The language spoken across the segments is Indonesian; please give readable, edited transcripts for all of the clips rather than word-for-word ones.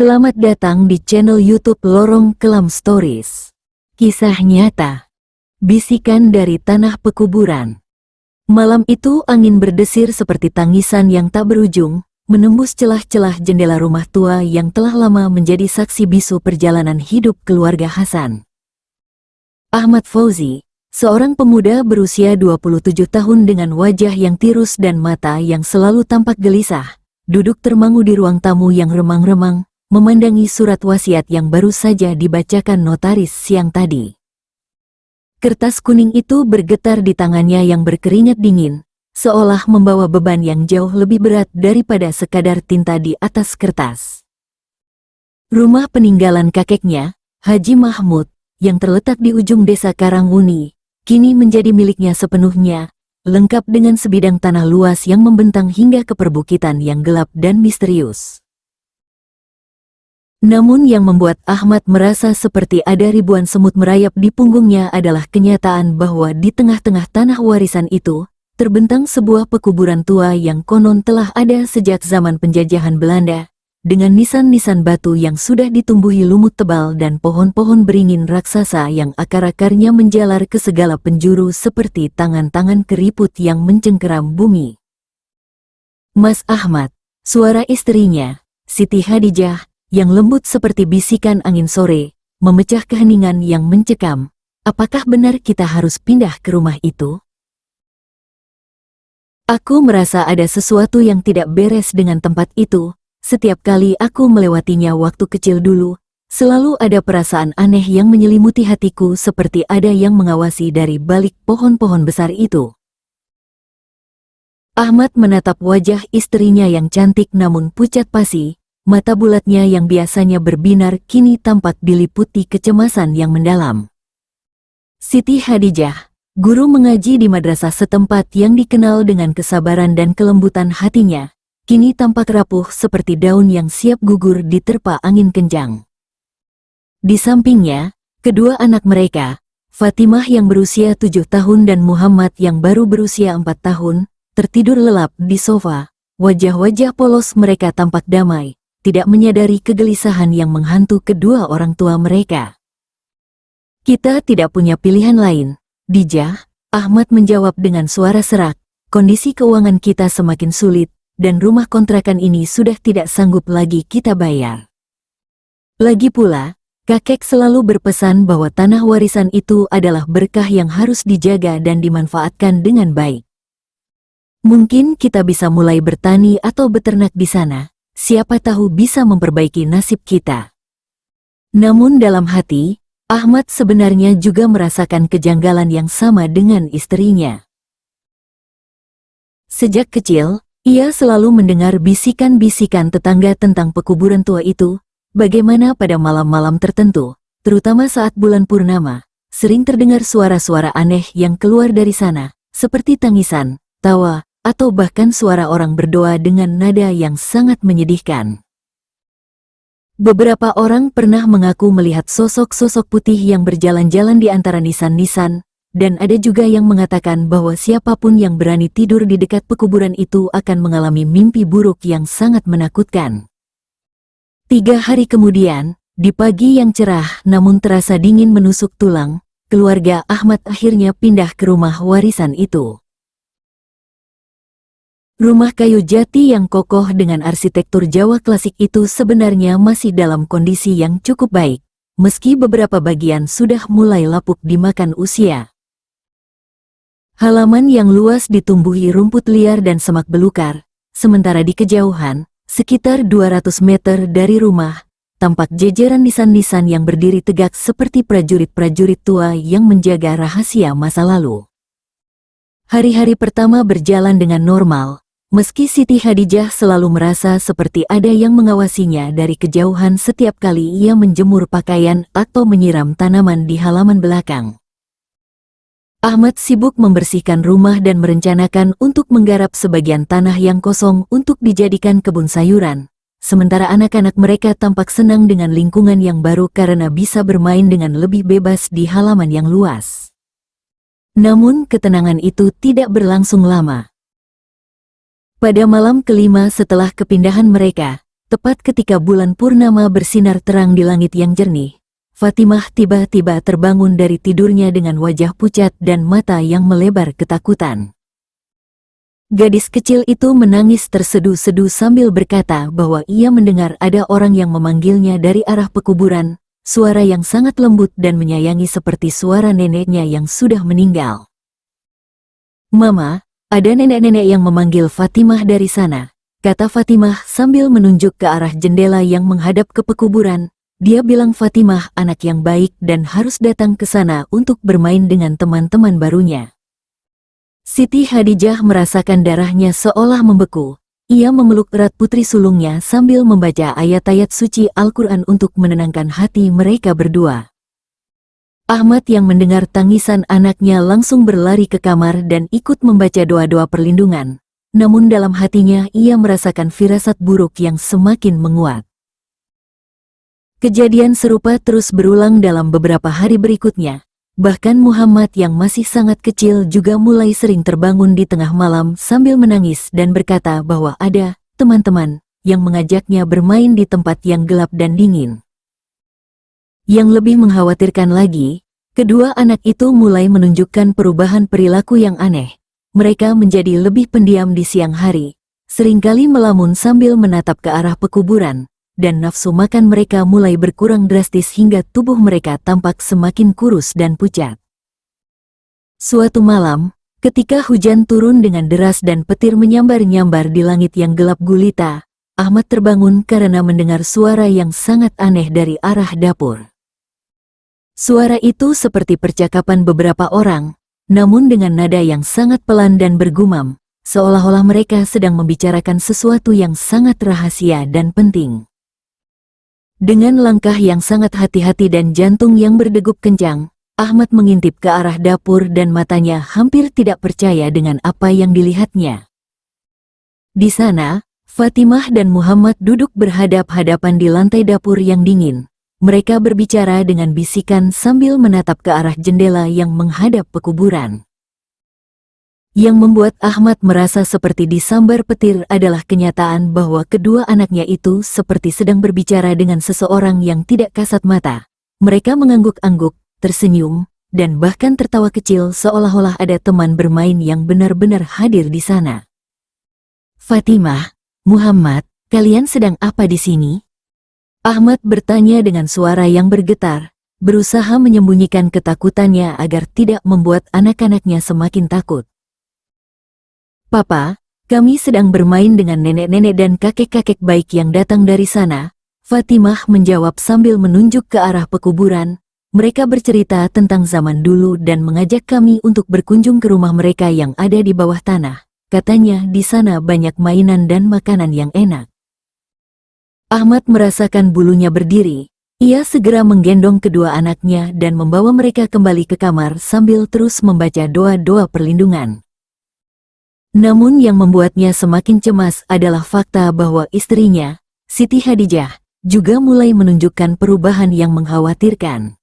Selamat datang di channel YouTube Lorong Kelam Stories. Kisah nyata. Bisikan dari tanah pekuburan. Malam itu angin berdesir seperti tangisan yang tak berujung, menembus celah-celah jendela rumah tua yang telah lama menjadi saksi bisu perjalanan hidup keluarga Hasan. Ahmad Fauzi, seorang pemuda berusia 27 tahun dengan wajah yang tirus dan mata yang selalu tampak gelisah, duduk termangu di ruang tamu yang remang-remang, memandangi surat wasiat yang baru saja dibacakan notaris siang tadi. Kertas kuning itu bergetar di tangannya yang berkeringat dingin, seolah membawa beban yang jauh lebih berat daripada sekadar tinta di atas kertas. Rumah peninggalan kakeknya, Haji Mahmud, yang terletak di ujung desa Karangwuni, kini menjadi miliknya sepenuhnya, lengkap dengan sebidang tanah luas yang membentang hingga ke perbukitan yang gelap dan misterius. Namun yang membuat Ahmad merasa seperti ada ribuan semut merayap di punggungnya adalah kenyataan bahwa di tengah-tengah tanah warisan itu, terbentang sebuah pekuburan tua yang konon telah ada sejak zaman penjajahan Belanda, dengan nisan-nisan batu yang sudah ditumbuhi lumut tebal dan pohon-pohon beringin raksasa yang akar-akarnya menjalar ke segala penjuru seperti tangan-tangan keriput yang mencengkeram bumi. Mas Ahmad, suara istrinya, Siti Hadijah, yang lembut seperti bisikan angin sore, memecah keheningan yang mencekam. Apakah benar kita harus pindah ke rumah itu? Aku merasa ada sesuatu yang tidak beres dengan tempat itu. Setiap kali aku melewatinya waktu kecil dulu, selalu ada perasaan aneh yang menyelimuti hatiku seperti ada yang mengawasi dari balik pohon-pohon besar itu. Ahmad menatap wajah istrinya yang cantik namun pucat pasi. Mata bulatnya yang biasanya berbinar kini tampak diliputi kecemasan yang mendalam. Siti Hadijah, guru mengaji di madrasah setempat yang dikenal dengan kesabaran dan kelembutan hatinya, kini tampak rapuh seperti daun yang siap gugur diterpa angin kencang. Di sampingnya, kedua anak mereka, Fatimah yang berusia 7 tahun dan Muhammad yang baru berusia 4 tahun, tertidur lelap di sofa. Wajah-wajah polos mereka tampak damai, tidak menyadari kegelisahan yang menghantu kedua orang tua mereka. Kita tidak punya pilihan lain, Dijah, Ahmad menjawab dengan suara serak. Kondisi keuangan kita semakin sulit, dan rumah kontrakan ini sudah tidak sanggup lagi kita bayar. Lagi pula, kakek selalu berpesan bahwa tanah warisan itu adalah berkah yang harus dijaga dan dimanfaatkan dengan baik. Mungkin kita bisa mulai bertani atau beternak di sana. Siapa tahu bisa memperbaiki nasib kita. Namun dalam hati, Ahmad sebenarnya juga merasakan kejanggalan yang sama dengan istrinya. Sejak kecil, ia selalu mendengar bisikan-bisikan tetangga tentang pekuburan tua itu, bagaimana pada malam-malam tertentu, terutama saat bulan purnama, sering terdengar suara-suara aneh yang keluar dari sana, seperti tangisan, tawa, atau bahkan suara orang berdoa dengan nada yang sangat menyedihkan. Beberapa orang pernah mengaku melihat sosok-sosok putih yang berjalan-jalan di antara nisan-nisan, dan ada juga yang mengatakan bahwa siapapun yang berani tidur di dekat pekuburan itu akan mengalami mimpi buruk yang sangat menakutkan. 3 hari kemudian, di pagi yang cerah namun terasa dingin menusuk tulang, keluarga Ahmad akhirnya pindah ke rumah warisan itu. Rumah kayu jati yang kokoh dengan arsitektur Jawa klasik itu sebenarnya masih dalam kondisi yang cukup baik, meski beberapa bagian sudah mulai lapuk dimakan usia. Halaman yang luas ditumbuhi rumput liar dan semak belukar, sementara di kejauhan, sekitar 200 meter dari rumah, tampak jejeran nisan-nisan yang berdiri tegak seperti prajurit-prajurit tua yang menjaga rahasia masa lalu. Hari-hari pertama berjalan dengan normal. Meski Siti Hadijah selalu merasa seperti ada yang mengawasinya dari kejauhan setiap kali ia menjemur pakaian atau menyiram tanaman di halaman belakang. Ahmad sibuk membersihkan rumah dan merencanakan untuk menggarap sebagian tanah yang kosong untuk dijadikan kebun sayuran, sementara anak-anak mereka tampak senang dengan lingkungan yang baru karena bisa bermain dengan lebih bebas di halaman yang luas. Namun ketenangan itu tidak berlangsung lama. Pada malam kelima setelah kepindahan mereka, tepat ketika bulan purnama bersinar terang di langit yang jernih, Fatimah tiba-tiba terbangun dari tidurnya dengan wajah pucat dan mata yang melebar ketakutan. Gadis kecil itu menangis terseduh-seduh sambil berkata bahwa ia mendengar ada orang yang memanggilnya dari arah pekuburan, suara yang sangat lembut dan menyayangi seperti suara neneknya yang sudah meninggal. "Mama, ada nenek-nenek yang memanggil Fatimah dari sana," kata Fatimah sambil menunjuk ke arah jendela yang menghadap ke pekuburan. Dia bilang Fatimah anak yang baik dan harus datang ke sana untuk bermain dengan teman-teman barunya. Siti Hadijah merasakan darahnya seolah membeku. Ia memeluk erat putri sulungnya sambil membaca ayat-ayat suci Al-Quran untuk menenangkan hati mereka berdua. Ahmad yang mendengar tangisan anaknya langsung berlari ke kamar dan ikut membaca doa-doa perlindungan. Namun dalam hatinya ia merasakan firasat buruk yang semakin menguat. Kejadian serupa terus berulang dalam beberapa hari berikutnya. Bahkan Muhammad yang masih sangat kecil juga mulai sering terbangun di tengah malam sambil menangis dan berkata bahwa ada teman-teman yang mengajaknya bermain di tempat yang gelap dan dingin. Yang lebih mengkhawatirkan lagi, kedua anak itu mulai menunjukkan perubahan perilaku yang aneh. Mereka menjadi lebih pendiam di siang hari, seringkali melamun sambil menatap ke arah pekuburan, dan nafsu makan mereka mulai berkurang drastis hingga tubuh mereka tampak semakin kurus dan pucat. Suatu malam, ketika hujan turun dengan deras dan petir menyambar-nyambar di langit yang gelap gulita, Ahmad terbangun karena mendengar suara yang sangat aneh dari arah dapur. Suara itu seperti percakapan beberapa orang, namun dengan nada yang sangat pelan dan bergumam, seolah-olah mereka sedang membicarakan sesuatu yang sangat rahasia dan penting. Dengan langkah yang sangat hati-hati dan jantung yang berdegup kencang, Ahmad mengintip ke arah dapur dan matanya hampir tidak percaya dengan apa yang dilihatnya. Di sana, Fatimah dan Muhammad duduk berhadap-hadapan di lantai dapur yang dingin. Mereka berbicara dengan bisikan sambil menatap ke arah jendela yang menghadap pekuburan. Yang membuat Ahmad merasa seperti disambar petir adalah kenyataan bahwa kedua anaknya itu seperti sedang berbicara dengan seseorang yang tidak kasat mata. Mereka mengangguk-angguk, tersenyum, dan bahkan tertawa kecil seolah-olah ada teman bermain yang benar-benar hadir di sana. "Fatimah, Muhammad, kalian sedang apa di sini?" Ahmad bertanya dengan suara yang bergetar, berusaha menyembunyikan ketakutannya agar tidak membuat anak-anaknya semakin takut. "Papa, kami sedang bermain dengan nenek-nenek dan kakek-kakek baik yang datang dari sana," Fatimah menjawab sambil menunjuk ke arah pekuburan. "Mereka bercerita tentang zaman dulu dan mengajak kami untuk berkunjung ke rumah mereka yang ada di bawah tanah. Katanya di sana banyak mainan dan makanan yang enak." Ahmad merasakan bulunya berdiri. Ia segera menggendong kedua anaknya dan membawa mereka kembali ke kamar sambil terus membaca doa-doa perlindungan. Namun yang membuatnya semakin cemas adalah fakta bahwa istrinya, Siti Hadijah, juga mulai menunjukkan perubahan yang mengkhawatirkan.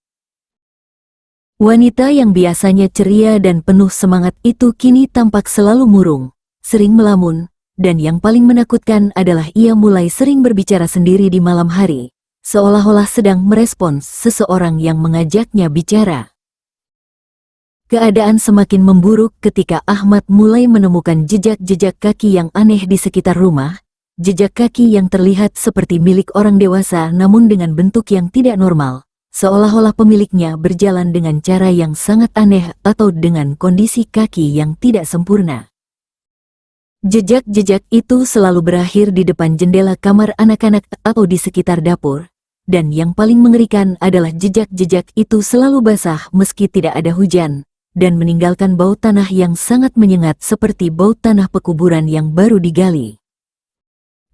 Wanita yang biasanya ceria dan penuh semangat itu kini tampak selalu murung, sering melamun, dan yang paling menakutkan adalah ia mulai sering berbicara sendiri di malam hari, seolah-olah sedang merespons seseorang yang mengajaknya bicara. Keadaan semakin memburuk ketika Ahmad mulai menemukan jejak-jejak kaki yang aneh di sekitar rumah, jejak kaki yang terlihat seperti milik orang dewasa namun dengan bentuk yang tidak normal, seolah-olah pemiliknya berjalan dengan cara yang sangat aneh atau dengan kondisi kaki yang tidak sempurna. Jejak-jejak itu selalu berakhir di depan jendela kamar anak-anak atau di sekitar dapur, dan yang paling mengerikan adalah jejak-jejak itu selalu basah meski tidak ada hujan, dan meninggalkan bau tanah yang sangat menyengat seperti bau tanah pekuburan yang baru digali.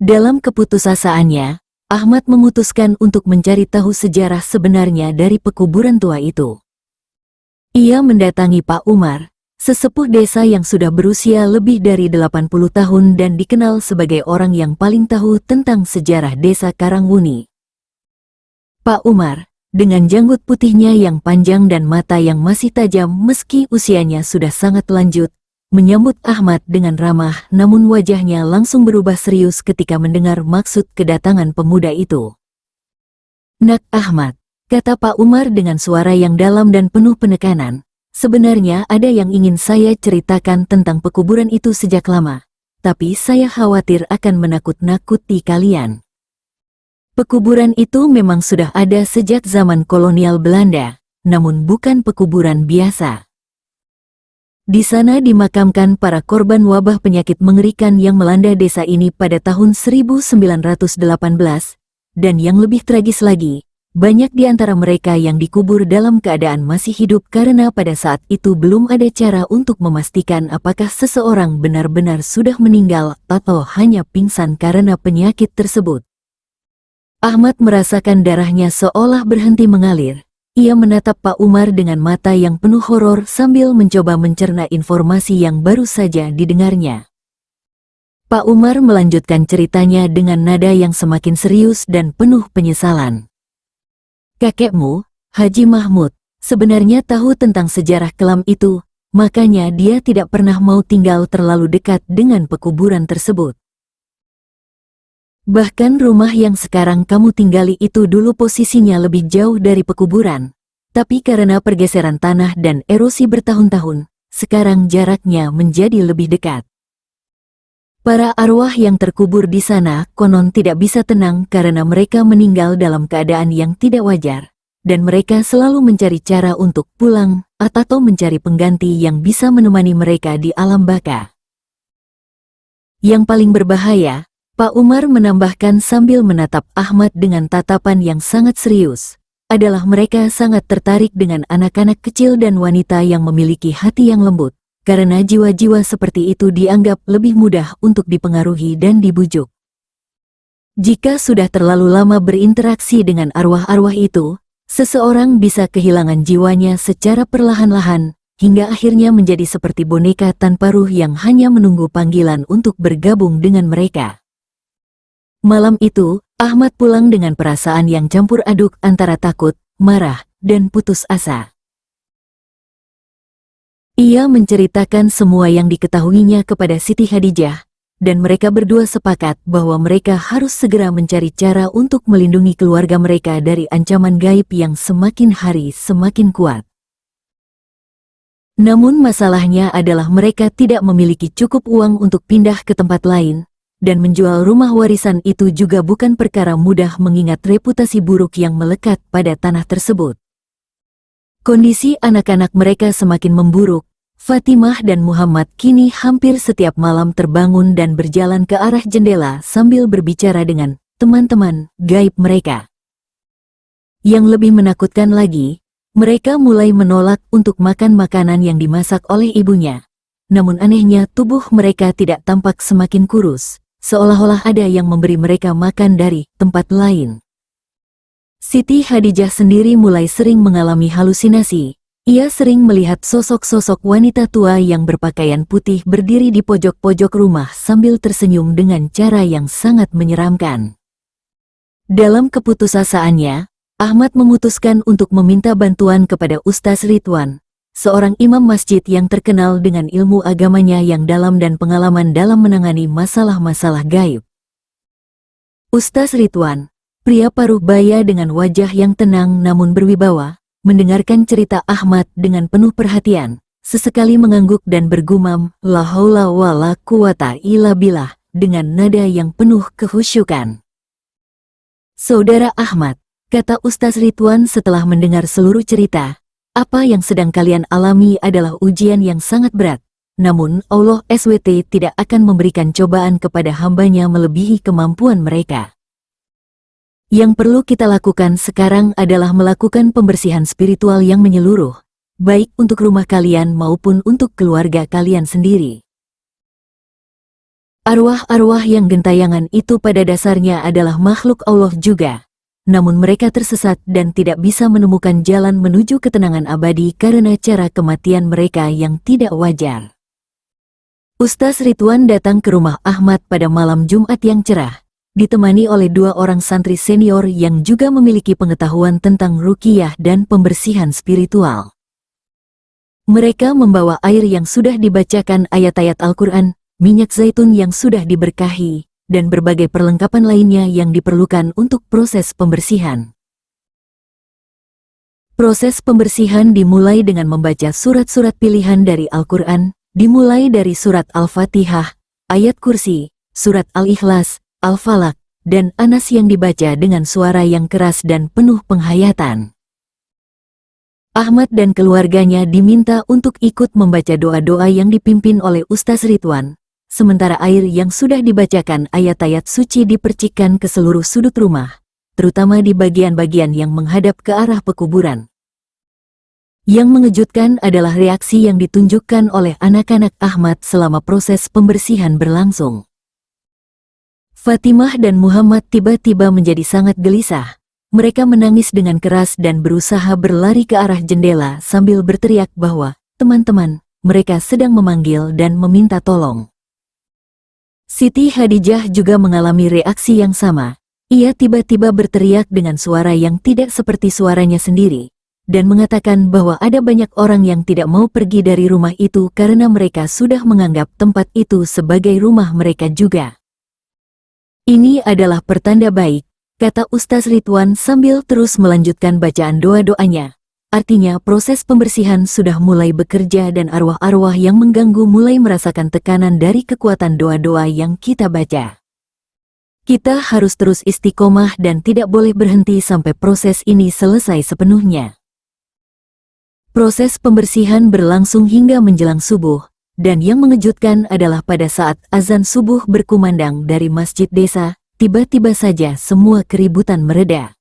Dalam keputusasaannya, Ahmad memutuskan untuk mencari tahu sejarah sebenarnya dari pekuburan tua itu. Ia mendatangi Pak Umar, sesepuh desa yang sudah berusia lebih dari 80 tahun dan dikenal sebagai orang yang paling tahu tentang sejarah desa Karangwuni. Pak Umar, dengan janggut putihnya yang panjang dan mata yang masih tajam meski usianya sudah sangat lanjut, menyambut Ahmad dengan ramah, namun wajahnya langsung berubah serius ketika mendengar maksud kedatangan pemuda itu. "Nak Ahmad," kata Pak Umar dengan suara yang dalam dan penuh penekanan, "sebenarnya ada yang ingin saya ceritakan tentang pekuburan itu sejak lama, tapi saya khawatir akan menakut-nakuti kalian. Pekuburan itu memang sudah ada sejak zaman kolonial Belanda, namun bukan pekuburan biasa. Di sana dimakamkan para korban wabah penyakit mengerikan yang melanda desa ini pada tahun 1918, dan yang lebih tragis lagi, banyak di antara mereka yang dikubur dalam keadaan masih hidup karena pada saat itu belum ada cara untuk memastikan apakah seseorang benar-benar sudah meninggal atau hanya pingsan karena penyakit tersebut." Ahmad merasakan darahnya seolah berhenti mengalir. Ia menatap Pak Umar dengan mata yang penuh horor sambil mencoba mencerna informasi yang baru saja didengarnya. Pak Umar melanjutkan ceritanya dengan nada yang semakin serius dan penuh penyesalan. "Kakekmu, Haji Mahmud, sebenarnya tahu tentang sejarah kelam itu, makanya dia tidak pernah mau tinggal terlalu dekat dengan pekuburan tersebut. Bahkan rumah yang sekarang kamu tinggali itu dulu posisinya lebih jauh dari pekuburan, tapi karena pergeseran tanah dan erosi bertahun-tahun, sekarang jaraknya menjadi lebih dekat. Para arwah yang terkubur di sana konon tidak bisa tenang karena mereka meninggal dalam keadaan yang tidak wajar, dan mereka selalu mencari cara untuk pulang atau mencari pengganti yang bisa menemani mereka di alam baka. Yang paling berbahaya," Pak Umar menambahkan sambil menatap Ahmad dengan tatapan yang sangat serius, "adalah mereka sangat tertarik dengan anak-anak kecil dan wanita yang memiliki hati yang lembut, karena jiwa-jiwa seperti itu dianggap lebih mudah untuk dipengaruhi dan dibujuk. Jika sudah terlalu lama berinteraksi dengan arwah-arwah itu, seseorang bisa kehilangan jiwanya secara perlahan-lahan, hingga akhirnya menjadi seperti boneka tanpa ruh yang hanya menunggu panggilan untuk bergabung dengan mereka." Malam itu, Ahmad pulang dengan perasaan yang campur aduk antara takut, marah, dan putus asa. Ia menceritakan semua yang diketahuinya kepada Siti Hadijah, dan mereka berdua sepakat bahwa mereka harus segera mencari cara untuk melindungi keluarga mereka dari ancaman gaib yang semakin hari semakin kuat. Namun masalahnya adalah mereka tidak memiliki cukup uang untuk pindah ke tempat lain, dan menjual rumah warisan itu juga bukan perkara mudah mengingat reputasi buruk yang melekat pada tanah tersebut. Kondisi anak-anak mereka semakin memburuk. Fatimah dan Muhammad kini hampir setiap malam terbangun dan berjalan ke arah jendela sambil berbicara dengan teman-teman gaib mereka. Yang lebih menakutkan lagi, mereka mulai menolak untuk makan makanan yang dimasak oleh ibunya. Namun anehnya tubuh mereka tidak tampak semakin kurus, seolah-olah ada yang memberi mereka makan dari tempat lain. Siti Hadijah sendiri mulai sering mengalami halusinasi. Ia sering melihat sosok-sosok wanita tua yang berpakaian putih berdiri di pojok-pojok rumah sambil tersenyum dengan cara yang sangat menyeramkan. Dalam keputusasaannya, Ahmad memutuskan untuk meminta bantuan kepada Ustaz Ridwan, seorang imam masjid yang terkenal dengan ilmu agamanya yang dalam dan pengalaman dalam menangani masalah-masalah gaib. Ustaz Ridwan, pria paruh baya dengan wajah yang tenang namun berwibawa, mendengarkan cerita Ahmad dengan penuh perhatian, sesekali mengangguk dan bergumam, "La haula wa la quwata illa billah," dengan nada yang penuh kehusyukan. "Saudara Ahmad," kata Ustaz Ridwan setelah mendengar seluruh cerita, "apa yang sedang kalian alami adalah ujian yang sangat berat. Namun Allah SWT tidak akan memberikan cobaan kepada hambanya melebihi kemampuan mereka. Yang perlu kita lakukan sekarang adalah melakukan pembersihan spiritual yang menyeluruh, baik untuk rumah kalian maupun untuk keluarga kalian sendiri. Arwah-arwah yang gentayangan itu pada dasarnya adalah makhluk Allah juga. Namun mereka tersesat dan tidak bisa menemukan jalan menuju ketenangan abadi karena cara kematian mereka yang tidak wajar." Ustaz Ridwan datang ke rumah Ahmad pada malam Jumat yang cerah, ditemani oleh 2 orang santri senior yang juga memiliki pengetahuan tentang ruqyah dan pembersihan spiritual. Mereka membawa air yang sudah dibacakan ayat-ayat Al-Quran, minyak zaitun yang sudah diberkahi, dan berbagai perlengkapan lainnya yang diperlukan untuk proses pembersihan. Proses pembersihan dimulai dengan membaca surat-surat pilihan dari Al-Quran, dimulai dari surat Al-Fatihah, ayat kursi, surat Al-Ikhlas, Al-Falaq, dan Anas yang dibaca dengan suara yang keras dan penuh penghayatan. Ahmad dan keluarganya diminta untuk ikut membaca doa-doa yang dipimpin oleh Ustaz Ridwan, sementara air yang sudah dibacakan ayat-ayat suci dipercikkan ke seluruh sudut rumah, terutama di bagian-bagian yang menghadap ke arah pekuburan. Yang mengejutkan adalah reaksi yang ditunjukkan oleh anak-anak Ahmad selama proses pembersihan berlangsung. Fatimah dan Muhammad tiba-tiba menjadi sangat gelisah. Mereka menangis dengan keras dan berusaha berlari ke arah jendela sambil berteriak bahwa teman-teman mereka sedang memanggil dan meminta tolong. Siti Hadijah juga mengalami reaksi yang sama. Ia tiba-tiba berteriak dengan suara yang tidak seperti suaranya sendiri, dan mengatakan bahwa ada banyak orang yang tidak mau pergi dari rumah itu karena mereka sudah menganggap tempat itu sebagai rumah mereka juga. Ini adalah pertanda baik, kata Ustaz Ridwan sambil terus melanjutkan bacaan doa-doanya. Artinya proses pembersihan sudah mulai bekerja dan arwah-arwah yang mengganggu mulai merasakan tekanan dari kekuatan doa-doa yang kita baca. Kita harus terus istiqomah dan tidak boleh berhenti sampai proses ini selesai sepenuhnya. Proses pembersihan berlangsung hingga menjelang subuh, dan yang mengejutkan adalah pada saat azan subuh berkumandang dari masjid desa, tiba-tiba saja semua keributan mereda.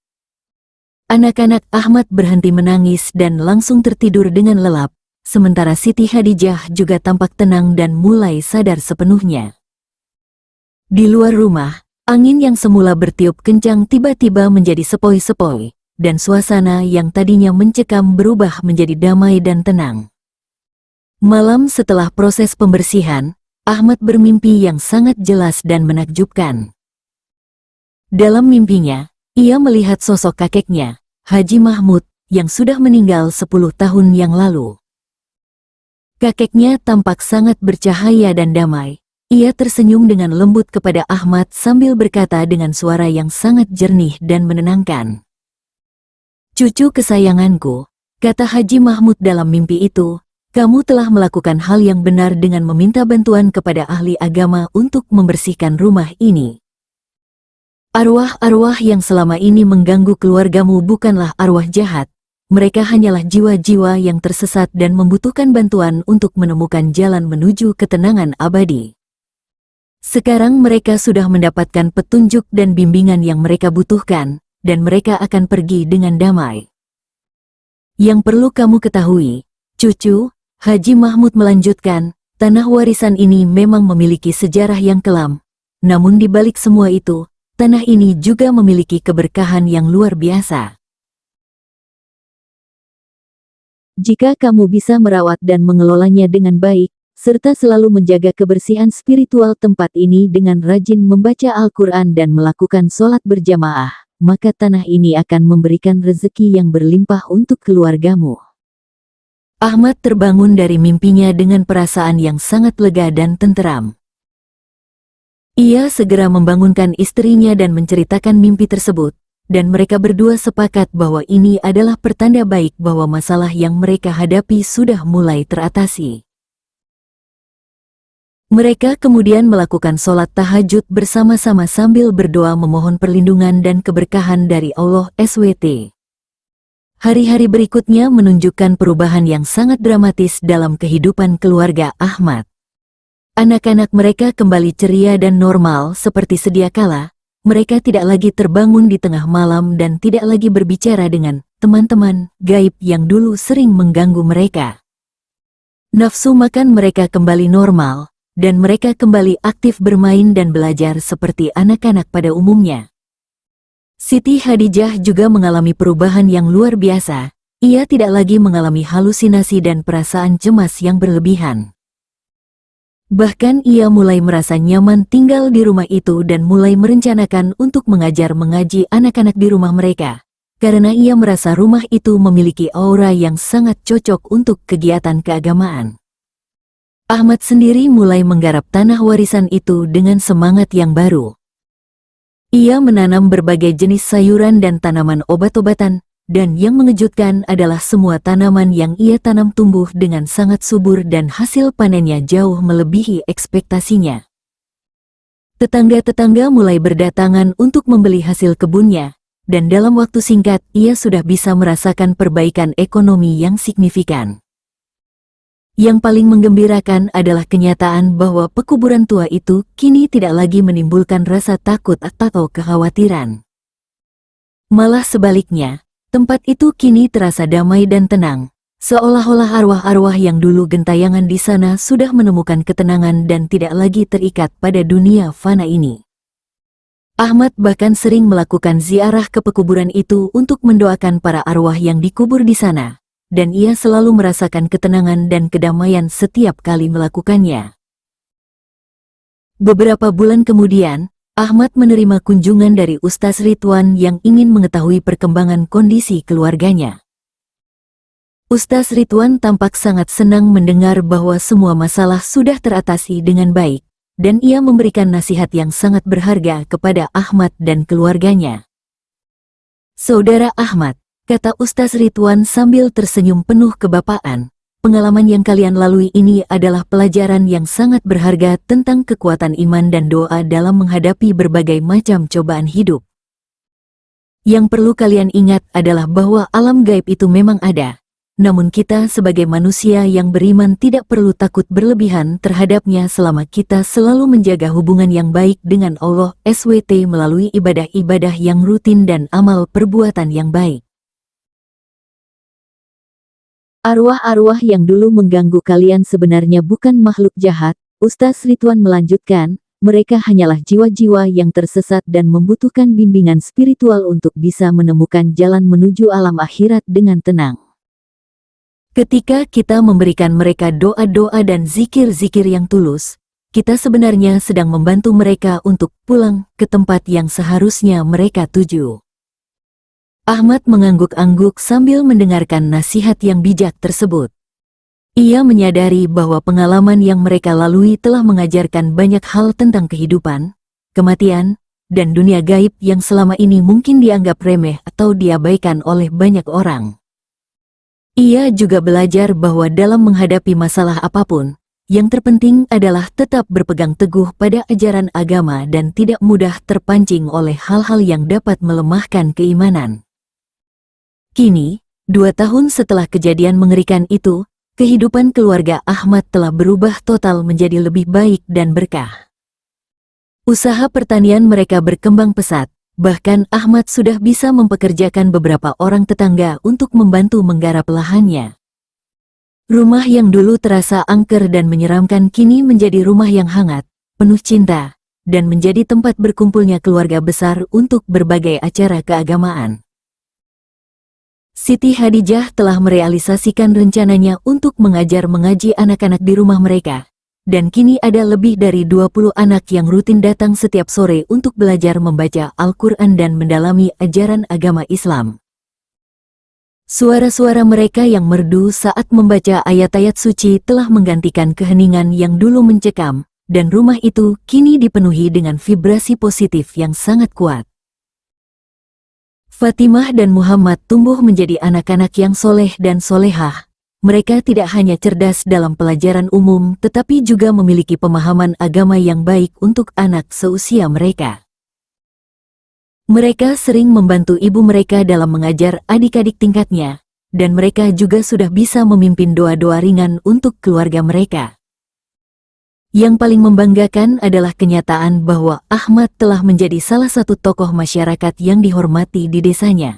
Anak-anak Ahmad berhenti menangis dan langsung tertidur dengan lelap, sementara Siti Hadijah juga tampak tenang dan mulai sadar sepenuhnya. Di luar rumah, angin yang semula bertiup kencang tiba-tiba menjadi sepoi-sepoi, dan suasana yang tadinya mencekam berubah menjadi damai dan tenang. Malam setelah proses pembersihan, Ahmad bermimpi yang sangat jelas dan menakjubkan. Dalam mimpinya, ia melihat sosok kakeknya, Haji Mahmud, yang sudah meninggal 10 tahun yang lalu. Kakeknya tampak sangat bercahaya dan damai. Ia tersenyum dengan lembut kepada Ahmad sambil berkata dengan suara yang sangat jernih dan menenangkan. "Cucu kesayanganku," kata Haji Mahmud dalam mimpi itu, "kamu telah melakukan hal yang benar dengan meminta bantuan kepada ahli agama untuk membersihkan rumah ini. Arwah-arwah yang selama ini mengganggu keluargamu bukanlah arwah jahat. Mereka hanyalah jiwa-jiwa yang tersesat dan membutuhkan bantuan untuk menemukan jalan menuju ketenangan abadi. Sekarang mereka sudah mendapatkan petunjuk dan bimbingan yang mereka butuhkan, dan mereka akan pergi dengan damai. Yang perlu kamu ketahui, cucu," Haji Mahmud melanjutkan, "tanah warisan ini memang memiliki sejarah yang kelam. Namun di balik semua itu, tanah ini juga memiliki keberkahan yang luar biasa. Jika kamu bisa merawat dan mengelolanya dengan baik, serta selalu menjaga kebersihan spiritual tempat ini dengan rajin membaca Al-Quran dan melakukan sholat berjamaah, maka tanah ini akan memberikan rezeki yang berlimpah untuk keluargamu." Ahmad terbangun dari mimpinya dengan perasaan yang sangat lega dan tenteram. Ia segera membangunkan istrinya dan menceritakan mimpi tersebut, dan mereka berdua sepakat bahwa ini adalah pertanda baik bahwa masalah yang mereka hadapi sudah mulai teratasi. Mereka kemudian melakukan sholat tahajud bersama-sama sambil berdoa memohon perlindungan dan keberkahan dari Allah SWT. Hari-hari berikutnya menunjukkan perubahan yang sangat dramatis dalam kehidupan keluarga Ahmad. Anak-anak mereka kembali ceria dan normal seperti sedia kala. Mereka tidak lagi terbangun di tengah malam dan tidak lagi berbicara dengan teman-teman gaib yang dulu sering mengganggu mereka. Nafsu makan mereka kembali normal, dan mereka kembali aktif bermain dan belajar seperti anak-anak pada umumnya. Siti Hadijah juga mengalami perubahan yang luar biasa. Ia tidak lagi mengalami halusinasi dan perasaan cemas yang berlebihan. Bahkan ia mulai merasa nyaman tinggal di rumah itu dan mulai merencanakan untuk mengaji anak-anak di rumah mereka. karena ia merasa rumah itu memiliki aura yang sangat cocok untuk kegiatan keagamaan. Ahmad sendiri mulai menggarap tanah warisan itu dengan semangat yang baru. Ia menanam berbagai jenis sayuran dan tanaman obat-obatan, dan yang mengejutkan adalah semua tanaman yang ia tanam tumbuh dengan sangat subur dan hasil panennya jauh melebihi ekspektasinya. Tetangga-tetangga mulai berdatangan untuk membeli hasil kebunnya, dan dalam waktu singkat ia sudah bisa merasakan perbaikan ekonomi yang signifikan. Yang paling menggembirakan adalah kenyataan bahwa pekuburan tua itu kini tidak lagi menimbulkan rasa takut atau kekhawatiran. Malah sebaliknya, tempat itu kini terasa damai dan tenang, seolah-olah arwah-arwah yang dulu gentayangan di sana sudah menemukan ketenangan dan tidak lagi terikat pada dunia fana ini. Ahmad bahkan sering melakukan ziarah ke pekuburan itu untuk mendoakan para arwah yang dikubur di sana, dan ia selalu merasakan ketenangan dan kedamaian setiap kali melakukannya. Beberapa bulan kemudian, Ahmad menerima kunjungan dari Ustaz Ridwan yang ingin mengetahui perkembangan kondisi keluarganya. Ustaz Ridwan tampak sangat senang mendengar bahwa semua masalah sudah teratasi dengan baik, dan ia memberikan nasihat yang sangat berharga kepada Ahmad dan keluarganya. "Saudara Ahmad," kata Ustaz Ridwan sambil tersenyum penuh kebapaan, "pengalaman yang kalian lalui ini adalah pelajaran yang sangat berharga tentang kekuatan iman dan doa dalam menghadapi berbagai macam cobaan hidup. Yang perlu kalian ingat adalah bahwa alam gaib itu memang ada, namun kita sebagai manusia yang beriman tidak perlu takut berlebihan terhadapnya selama kita selalu menjaga hubungan yang baik dengan Allah SWT melalui ibadah-ibadah yang rutin dan amal perbuatan yang baik. Arwah-arwah yang dulu mengganggu kalian sebenarnya bukan makhluk jahat," Ustaz Ridwan melanjutkan, "mereka hanyalah jiwa-jiwa yang tersesat dan membutuhkan bimbingan spiritual untuk bisa menemukan jalan menuju alam akhirat dengan tenang. Ketika kita memberikan mereka doa-doa dan zikir-zikir yang tulus, kita sebenarnya sedang membantu mereka untuk pulang ke tempat yang seharusnya mereka tuju." Ahmad mengangguk-angguk sambil mendengarkan nasihat yang bijak tersebut. Ia menyadari bahwa pengalaman yang mereka lalui telah mengajarkan banyak hal tentang kehidupan, kematian, dan dunia gaib yang selama ini mungkin dianggap remeh atau diabaikan oleh banyak orang. Ia juga belajar bahwa dalam menghadapi masalah apapun, yang terpenting adalah tetap berpegang teguh pada ajaran agama dan tidak mudah terpancing oleh hal-hal yang dapat melemahkan keimanan. Kini, 2 tahun setelah kejadian mengerikan itu, kehidupan keluarga Ahmad telah berubah total menjadi lebih baik dan berkah. Usaha pertanian mereka berkembang pesat, bahkan Ahmad sudah bisa mempekerjakan beberapa orang tetangga untuk membantu menggarap lahannya. Rumah yang dulu terasa angker dan menyeramkan kini menjadi rumah yang hangat, penuh cinta, dan menjadi tempat berkumpulnya keluarga besar untuk berbagai acara keagamaan. Siti Hadijah telah merealisasikan rencananya untuk mengajar mengaji anak-anak di rumah mereka, dan kini ada lebih dari 20 anak yang rutin datang setiap sore untuk belajar membaca Al-Quran dan mendalami ajaran agama Islam. Suara-suara mereka yang merdu saat membaca ayat-ayat suci telah menggantikan keheningan yang dulu mencekam, dan rumah itu kini dipenuhi dengan vibrasi positif yang sangat kuat. Fatimah dan Muhammad tumbuh menjadi anak-anak yang soleh dan solehah. Mereka tidak hanya cerdas dalam pelajaran umum tetapi juga memiliki pemahaman agama yang baik untuk anak seusia mereka. Mereka sering membantu ibu mereka dalam mengajar adik-adik tingkatnya, dan mereka juga sudah bisa memimpin doa-doa ringan untuk keluarga mereka. Yang paling membanggakan adalah kenyataan bahwa Ahmad telah menjadi salah satu tokoh masyarakat yang dihormati di desanya.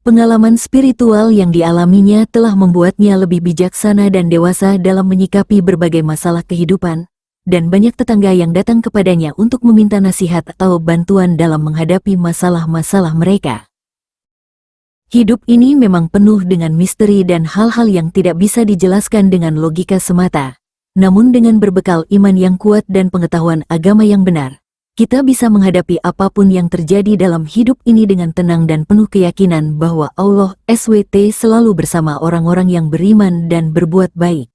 Pengalaman spiritual yang dialaminya telah membuatnya lebih bijaksana dan dewasa dalam menyikapi berbagai masalah kehidupan, dan banyak tetangga yang datang kepadanya untuk meminta nasihat atau bantuan dalam menghadapi masalah-masalah mereka. Hidup ini memang penuh dengan misteri dan hal-hal yang tidak bisa dijelaskan dengan logika semata. Namun dengan berbekal iman yang kuat dan pengetahuan agama yang benar, kita bisa menghadapi apapun yang terjadi dalam hidup ini dengan tenang dan penuh keyakinan bahwa Allah SWT selalu bersama orang-orang yang beriman dan berbuat baik.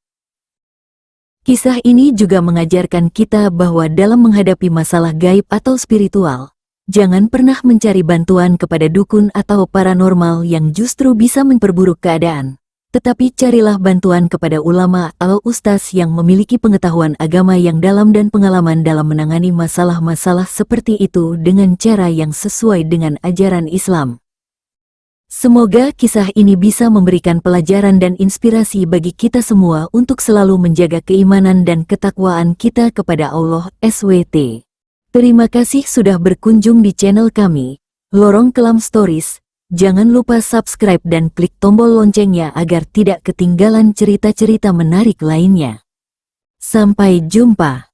Kisah ini juga mengajarkan kita bahwa dalam menghadapi masalah gaib atau spiritual, jangan pernah mencari bantuan kepada dukun atau paranormal yang justru bisa memperburuk keadaan. Tetapi carilah bantuan kepada ulama atau ustaz yang memiliki pengetahuan agama yang dalam dan pengalaman dalam menangani masalah-masalah seperti itu dengan cara yang sesuai dengan ajaran Islam. Semoga kisah ini bisa memberikan pelajaran dan inspirasi bagi kita semua untuk selalu menjaga keimanan dan ketakwaan kita kepada Allah SWT. Terima kasih sudah berkunjung di channel kami, Lorong Kelam Stories. Jangan lupa subscribe dan klik tombol loncengnya agar tidak ketinggalan cerita-cerita menarik lainnya. Sampai jumpa.